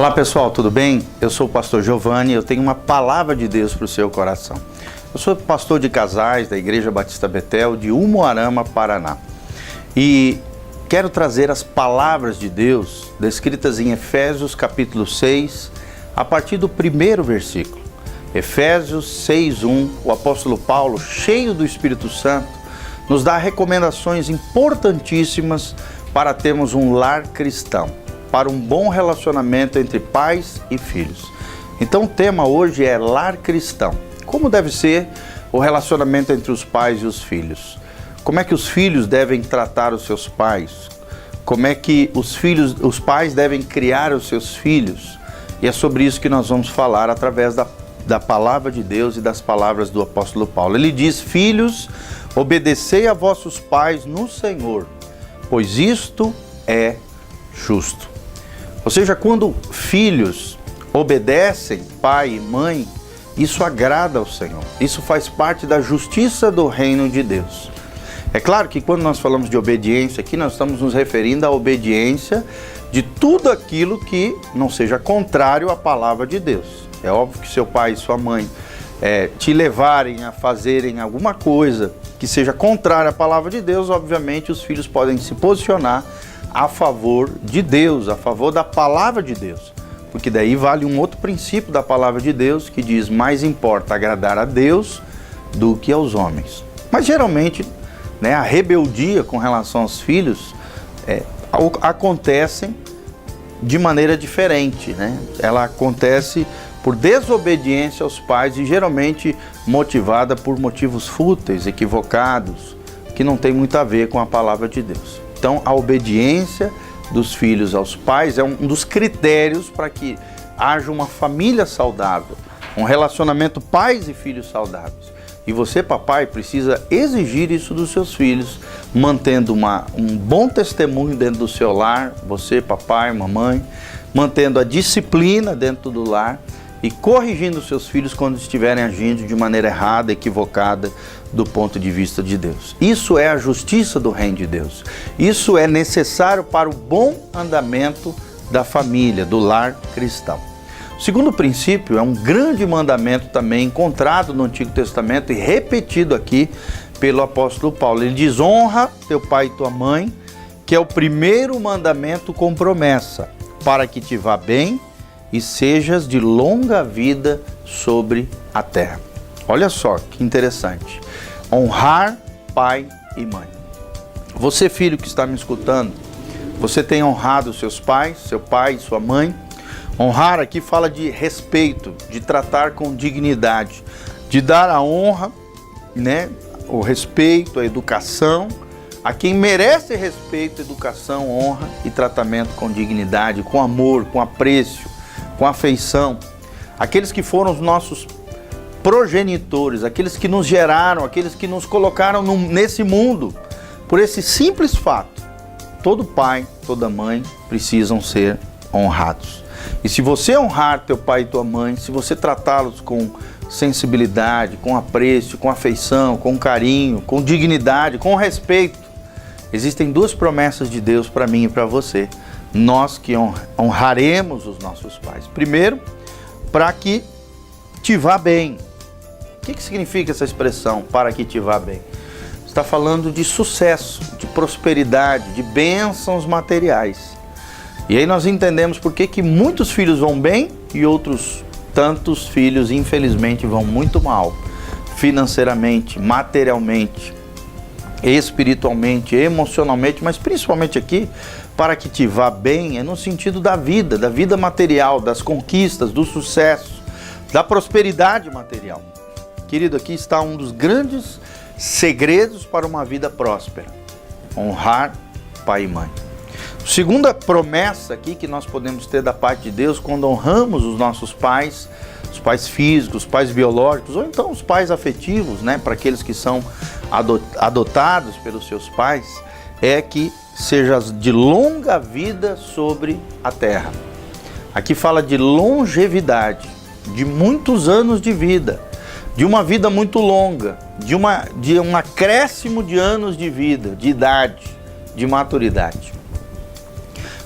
Olá pessoal, tudo bem? Eu sou o pastor Giovanni e eu tenho uma palavra de Deus para o seu coração. Eu sou pastor de casais da Igreja Batista Betel de Umuarama, Paraná. E quero trazer as palavras de Deus descritas em Efésios capítulo 6, a partir do primeiro versículo. Efésios 6:1, o apóstolo Paulo, cheio do Espírito Santo, nos dá recomendações importantíssimas para termos um lar cristão, para um bom relacionamento entre pais e filhos. Então o tema hoje é lar cristão. Como deve ser o relacionamento entre os pais e os filhos? Como é que os filhos devem tratar os seus pais? Como é que os pais devem criar os seus filhos? E é sobre isso que nós vamos falar através da palavra de Deus e das palavras do apóstolo Paulo. Ele diz: filhos, obedecei a vossos pais no Senhor, pois isto é justo. Ou seja, quando filhos obedecem pai e mãe, isso agrada ao Senhor. Isso faz parte da justiça do reino de Deus. É claro que quando nós falamos de obediência aqui, nós estamos nos referindo à obediência de tudo aquilo que não seja contrário à palavra de Deus. É óbvio que seu pai e sua mãe te levarem a fazerem alguma coisa que seja contrária à palavra de Deus, obviamente os filhos podem se posicionar a favor de Deus, a favor da palavra de Deus. Porque daí vale um outro princípio da palavra de Deus que diz: mais importa agradar a Deus do que aos homens. Mas geralmente, a rebeldia com relação aos filhos acontece de maneira diferente, Ela acontece por desobediência aos pais e geralmente motivada por motivos fúteis, equivocados, que não tem muito a ver com a palavra de Deus. Então, a obediência dos filhos aos pais é um dos critérios para que haja uma família saudável, um relacionamento pais e filhos saudáveis. E você, papai, precisa exigir isso dos seus filhos, mantendo um bom testemunho dentro do seu lar, você, papai, mamãe, mantendo a disciplina dentro do lar e corrigindo seus filhos quando estiverem agindo de maneira errada, equivocada, do ponto de vista de Deus. Isso é a justiça do reino de Deus. Isso é necessário para o bom andamento da família, do lar cristão. O segundo princípio é um grande mandamento também encontrado no Antigo Testamento e repetido aqui pelo apóstolo Paulo. Ele diz: honra teu pai e tua mãe, que é o primeiro mandamento com promessa, para que te vá bem e sejas de longa vida sobre a terra. Olha só que interessante. Honrar pai e mãe. Você, filho que está me escutando, você tem honrado seus pais, seu pai e sua mãe? Honrar aqui fala de respeito, de tratar com dignidade, de dar a honra, o respeito, a educação, a quem merece respeito, educação, honra e tratamento com dignidade, com amor, com apreço, com afeição. Aqueles que foram os nossos progenitores, aqueles que nos geraram, aqueles que nos colocaram nesse mundo. Por esse simples fato, todo pai, toda mãe precisam ser honrados. E se você honrar teu pai e tua mãe, se você tratá-los com sensibilidade, com apreço, com afeição, com carinho, com dignidade, com respeito, existem duas promessas de Deus para mim e para você. Nós que honraremos os nossos pais. Primeiro, para que te vá bem. O que significa essa expressão, para que te vá bem? Está falando de sucesso, de prosperidade, de bênçãos materiais. E aí nós entendemos por que muitos filhos vão bem e outros tantos filhos, infelizmente, vão muito mal. Financeiramente, materialmente, espiritualmente, emocionalmente, mas principalmente aqui, para que te vá bem, é no sentido da vida material, das conquistas, do sucesso, da prosperidade material. Querido, aqui está um dos grandes segredos para uma vida próspera: honrar pai e mãe. Segunda promessa aqui que nós podemos ter da parte de Deus quando honramos os nossos pais, os pais físicos, os pais biológicos, ou então os pais afetivos, para aqueles que são adotados pelos seus pais, é que sejas de longa vida sobre a terra. Aqui fala de longevidade, de muitos anos de vida, de uma vida muito longa, de um acréscimo de anos de vida, de idade, de maturidade.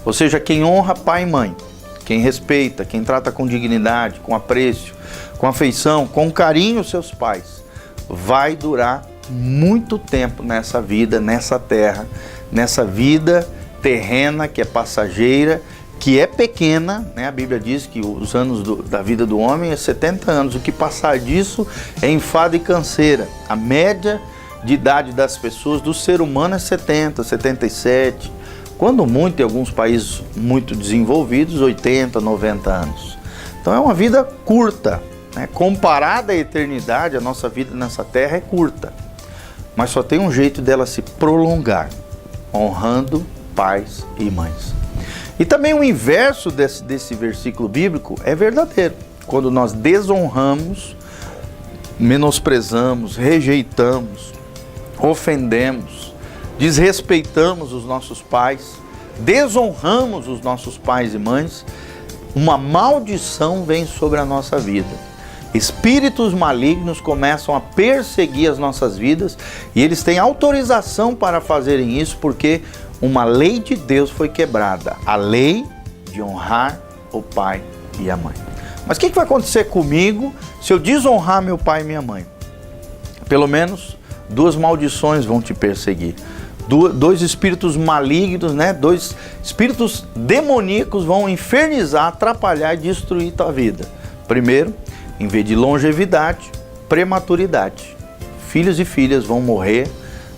Ou seja, quem honra pai e mãe, quem respeita, quem trata com dignidade, com apreço, com afeição, com carinho os seus pais, vai durar muito tempo nessa vida, nessa terra, nessa vida terrena que é passageira, que é pequena, né? A Bíblia diz que os anos da vida do homem é 70 anos, o que passar disso é enfado e canseira. A média de idade das pessoas, do ser humano, é 70, 77, quando muito, em alguns países muito desenvolvidos, 80, 90 anos. Então é uma vida curta, né? Comparada à eternidade, a nossa vida nessa terra é curta, mas só tem um jeito dela se prolongar, honrando pais e mães. E também o inverso desse versículo bíblico é verdadeiro. Quando nós desonramos, menosprezamos, rejeitamos, ofendemos, desrespeitamos os nossos pais, desonramos os nossos pais e mães, uma maldição vem sobre a nossa vida. Espíritos malignos começam a perseguir as nossas vidas e eles têm autorização para fazerem isso porque uma lei de Deus foi quebrada, a lei de honrar o pai e a mãe. Mas o que vai acontecer comigo se eu desonrar meu pai e minha mãe? Pelo menos duas maldições vão te perseguir. Dois espíritos malignos, né? Dois espíritos demoníacos vão infernizar, atrapalhar e destruir tua vida. Primeiro, em vez de longevidade, prematuridade. Filhos e filhas vão morrer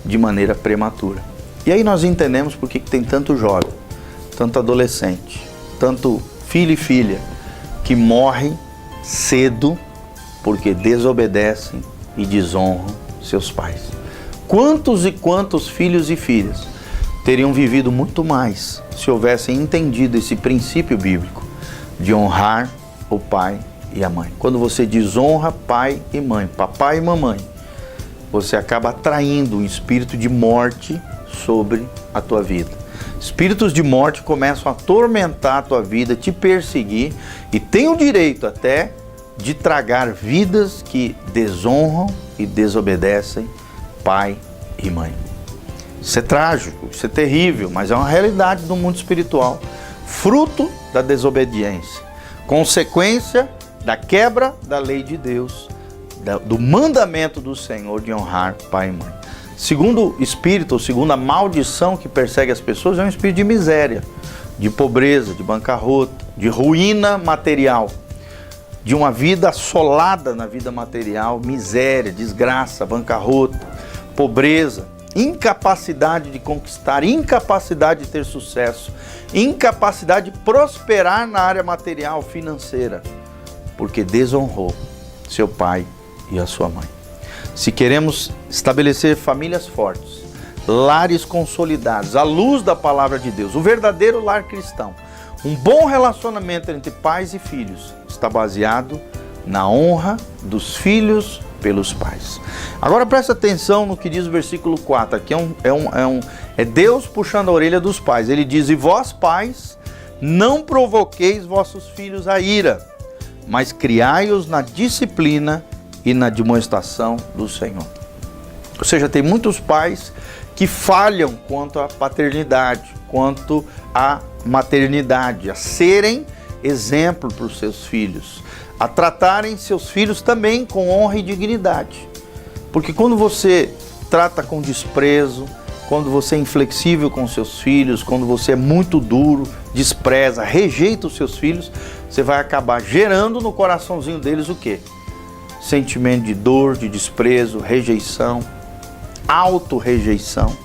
de maneira prematura. E aí nós entendemos por que tem tanto jovem, tanto adolescente, tanto filho e filha que morrem cedo porque desobedecem e desonram seus pais. Quantos e quantos filhos e filhas teriam vivido muito mais se houvessem entendido esse princípio bíblico de honrar o pai e a mãe? Quando você desonra pai e mãe, papai e mamãe, você acaba atraindo um espírito de morte sobre a tua vida. Espíritos de morte começam a atormentar a tua vida, te perseguir e têm o direito até de tragar vidas que desonram e desobedecem pai e mãe. Isso é trágico, isso é terrível, mas é uma realidade do mundo espiritual, fruto da desobediência, consequência da quebra da lei de Deus, do mandamento do Senhor de honrar pai e mãe. Segundo espírito, ou segunda maldição que persegue as pessoas, é um espírito de miséria, de pobreza, de bancarrota, de ruína material, de uma vida assolada na vida material, miséria, desgraça, bancarrota, pobreza, incapacidade de conquistar, incapacidade de ter sucesso, incapacidade de prosperar na área material, financeira, porque desonrou seu pai e a sua mãe. Se queremos estabelecer famílias fortes, lares consolidados, à luz da palavra de Deus, o verdadeiro lar cristão, um bom relacionamento entre pais e filhos está baseado na honra dos filhos pelos pais. Agora presta atenção no que diz o versículo 4, aqui é Deus puxando a orelha dos pais. Ele diz: e vós pais, não provoqueis vossos filhos a ira, mas criai-os na disciplina e na demonstração do Senhor. Ou seja, tem muitos pais que falham quanto à paternidade, quanto à maternidade, a serem exemplo para os seus filhos, a tratarem seus filhos também com honra e dignidade. Porque quando você trata com desprezo, quando você é inflexível com seus filhos, quando você é muito duro, despreza, rejeita os seus filhos, você vai acabar gerando no coraçãozinho deles o quê? Sentimento de dor, de desprezo, rejeição, auto-rejeição,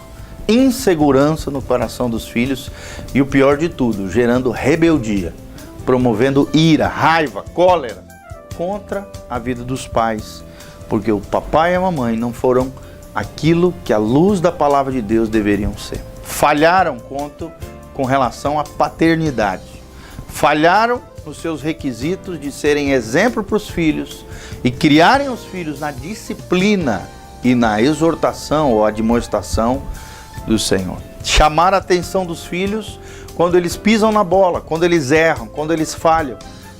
insegurança no coração dos filhos e o pior de tudo, gerando rebeldia, promovendo ira, raiva, cólera contra a vida dos pais, porque o papai e a mamãe não foram aquilo que a luz da palavra de Deus deveriam ser. Falharam com relação à paternidade, falharam nos seus requisitos de serem exemplo para os filhos e criarem os filhos na disciplina e na exortação ou admoestação do Senhor. Chamar a atenção dos filhos quando eles pisam na bola, quando eles erram, quando eles falham.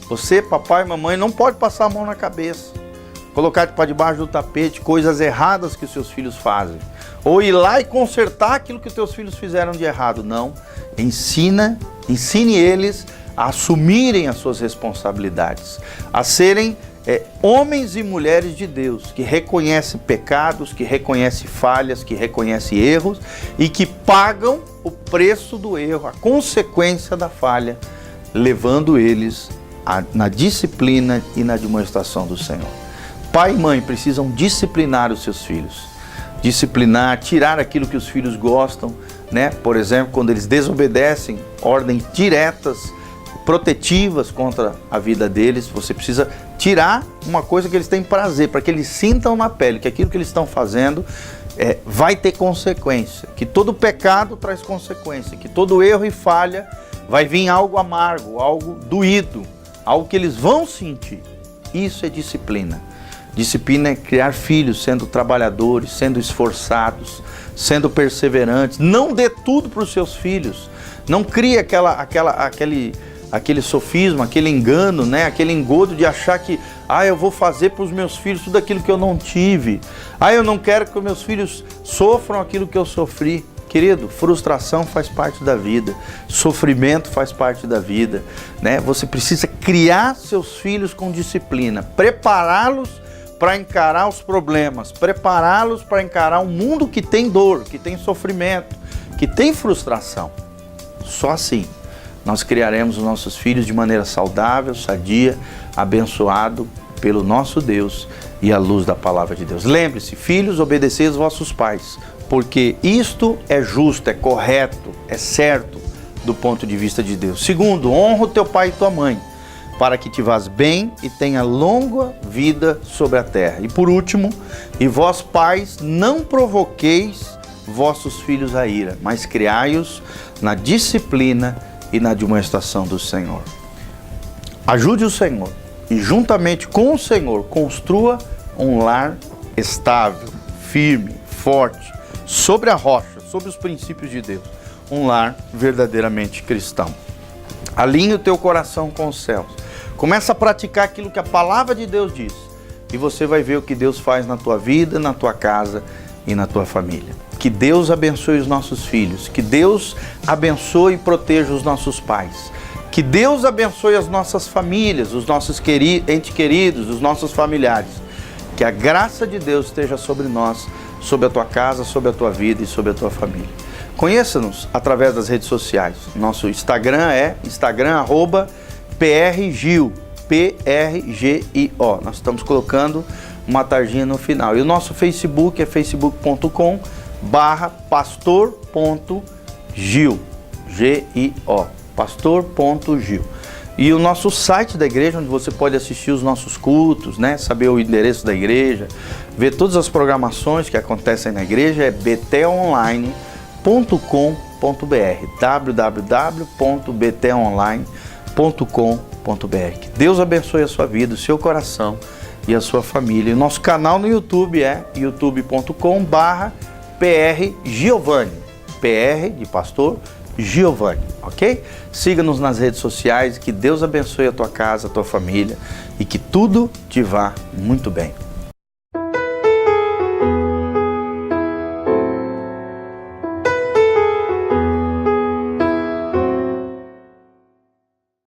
Você, papai e mamãe, não pode passar a mão na cabeça, colocar para debaixo do tapete coisas erradas que os seus filhos fazem, ou ir lá e consertar aquilo que os teus filhos fizeram de errado. Não, ensine eles a assumirem as suas responsabilidades, a serem homens e mulheres de Deus, que reconhecem pecados, que reconhecem falhas, que reconhecem erros e que pagam o preço do erro, a consequência da falha, levando eles na disciplina e na demonstração do Senhor. Pai e mãe precisam disciplinar os seus filhos, disciplinar, tirar aquilo que os filhos gostam, né? Por exemplo, quando eles desobedecem, ordens diretas, protetivas contra a vida deles, você precisa tirar uma coisa que eles têm prazer, para que eles sintam na pele que aquilo que eles estão fazendo vai ter consequência, que todo pecado traz consequência, que todo erro e falha vai vir algo amargo, algo doído, algo que eles vão sentir. Isso é disciplina. Disciplina é criar filhos sendo trabalhadores, sendo esforçados, sendo perseverantes. Não dê tudo para os seus filhos. Não crie aquele sofisma, aquele engano, né? Aquele engodo de achar que eu vou fazer para os meus filhos tudo aquilo que eu não tive. Eu não quero que os meus filhos sofram aquilo que eu sofri. Querido, frustração faz parte da vida, sofrimento faz parte da vida, né? Você precisa criar seus filhos com disciplina, prepará-los para encarar os problemas, prepará-los para encarar um mundo que tem dor, que tem sofrimento, que tem frustração. Só assim nós criaremos os nossos filhos de maneira saudável, sadia, abençoado pelo nosso Deus e à luz da palavra de Deus. Lembre-se, filhos, obedecei aos vossos pais, porque isto é justo, é correto, é certo do ponto de vista de Deus. Segundo, honra o teu pai e tua mãe, para que te vás bem e tenha longa vida sobre a terra. E por último, e vós pais, não provoqueis vossos filhos a ira, mas criai-os na disciplina e na demonstração do Senhor. Ajude o Senhor e juntamente com o Senhor construa um lar estável, firme, forte, sobre a rocha, sobre os princípios de Deus. Um lar verdadeiramente cristão. Alinhe o teu coração com os céus. Começa a praticar aquilo que a palavra de Deus diz. E você vai ver o que Deus faz na tua vida, na tua casa e na tua família. Que Deus abençoe os nossos filhos. Que Deus abençoe e proteja os nossos pais. Que Deus abençoe as nossas famílias, os nossos entes queridos, os nossos familiares. Que a graça de Deus esteja sobre nós, sobre a tua casa, sobre a tua vida e sobre a tua família. Conheça-nos através das redes sociais. Nosso Instagram é @PRGIO, PRGIO. Nós estamos colocando uma tarjinha no final. E o nosso Facebook é facebook.com/pastor.gil, G-I-O, pastor.gil. E o nosso site da igreja, onde você pode assistir os nossos cultos, né? Saber o endereço da igreja, ver todas as programações que acontecem na igreja, é betelonline.com.br, www.betelonline.com.br. Que Deus abençoe a sua vida, o seu coração e a sua família. E nosso canal no YouTube é youtube.com/PRGiovanni, PR de pastor Giovanni, ok? Siga-nos nas redes sociais, que Deus abençoe a tua casa, a tua família e que tudo te vá muito bem.